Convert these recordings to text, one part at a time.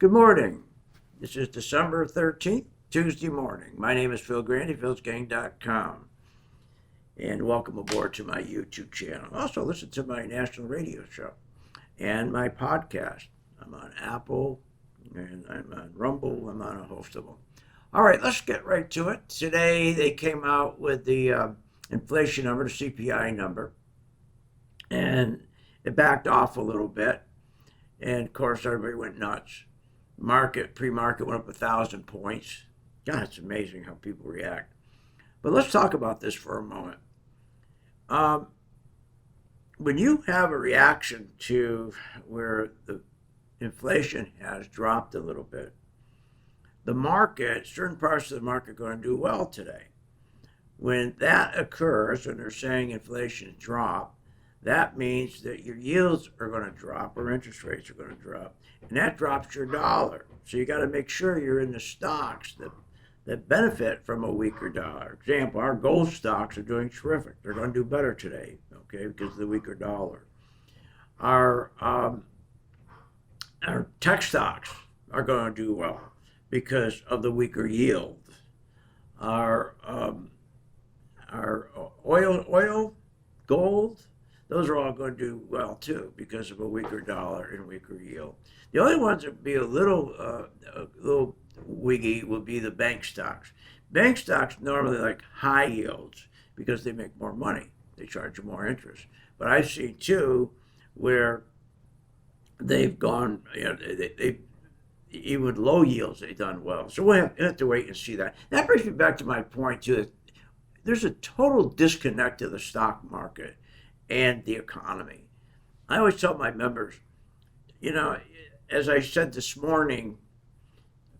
Good morning. This is December 13th, Tuesday morning. My name is Phil Grandy, philsgang.com. And welcome aboard to my YouTube channel. Also, listen to my national radio show and my podcast. I'm on Apple, and I'm on Rumble. I'm on a host of them. All right, let's get right to it. Today, they came out with the inflation number, the CPI number, and it backed off a little bit. And, of course, everybody went nuts. Pre-market went up 1,000 points. God, it's amazing how people react. But let's talk about this for a moment. When you have a reaction to where the inflation has dropped a little bit, the market, certain parts of the market are going to do well today. When that occurs, when they're saying inflation drop, that means that your yields are going to drop or interest rates are going to drop, and that drops your dollar. So you got to make sure you're in the stocks that benefit from a weaker dollar. For example, our gold stocks are doing terrific. They're going to do better today, okay, because of the weaker dollar. Our tech stocks are going to do well because of the weaker yield. Our oil, gold, those are all going to do well too because of a weaker dollar and weaker yield. The only ones that would be a little wiggy will be the bank stocks. Bank stocks normally like high yields because they make more money. They charge you more interest. But I've seen too where they've gone, even with low yields, they've done well. So we'll have to wait and see that. That brings me back to my point too. There's a total disconnect of the stock market and the economy. I always tell my members, as I said this morning,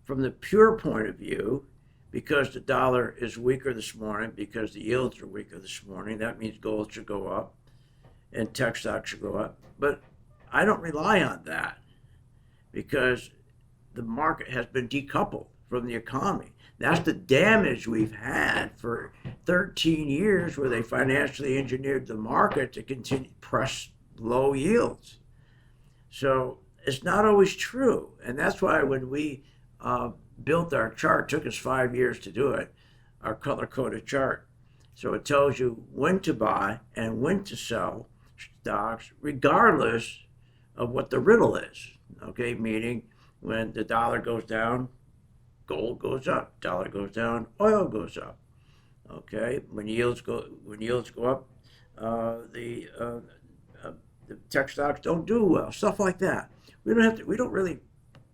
from the pure point of view, because the dollar is weaker this morning, because the yields are weaker this morning, that means gold should go up and tech stocks should go up. But I don't rely on that because the market has been decoupled from the economy. That's the damage we've had for 13 years where they financially engineered the market to continue to press low yields. So it's not always true. And that's why when we built our chart, took us 5 years to do it, our color-coded chart. So it tells you when to buy and when to sell stocks, regardless of what the riddle is. Okay, meaning when the dollar goes down, gold goes up. Dollar goes down, oil goes up. Okay, when yields go up, the tech stocks don't do well. Stuff like that. We don't really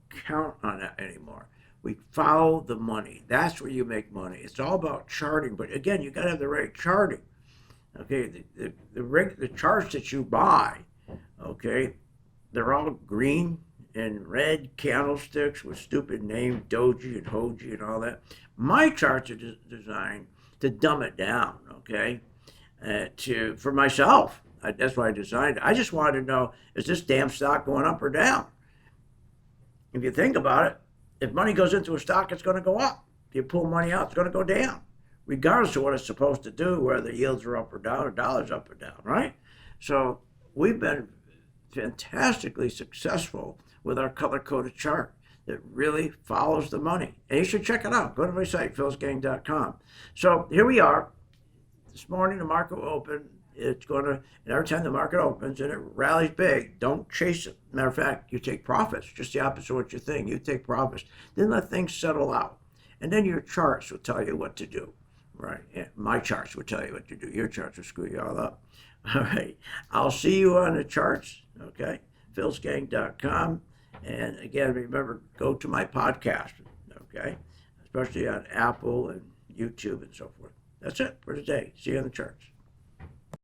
count on that anymore. We follow the money. That's where you make money. It's all about charting, but again, you got to have the right charting. Okay, the charts that you buy, okay, they're all green and red candlesticks with stupid names, Doji and Hoji and all that. My charts are designed to dumb it down, okay, for myself. That's why I designed it. I just wanted to know, is this damn stock going up or down? If you think about it, if money goes into a stock, it's going to go up. If you pull money out, it's going to go down, regardless of what it's supposed to do, whether the yields are up or down or dollars up or down, right? So we've been fantastically successful with our color-coded chart that really follows the money. And you should check it out. Go to my site, philsgang.com. So here we are. This morning, the market will open. It's going to, and every time the market opens and it rallies big, don't chase it. Matter of fact, you take profits, just the opposite of what you think. You take profits. Then let things settle out. And then your charts will tell you what to do. Right? Yeah, my charts will tell you what to do. Your charts will screw you all up. All right. I'll see you on the charts. Okay. philsgang.com. And again, remember, go to my podcast. Okay. Especially on Apple and YouTube and so forth. That's it for today. See you on the charts.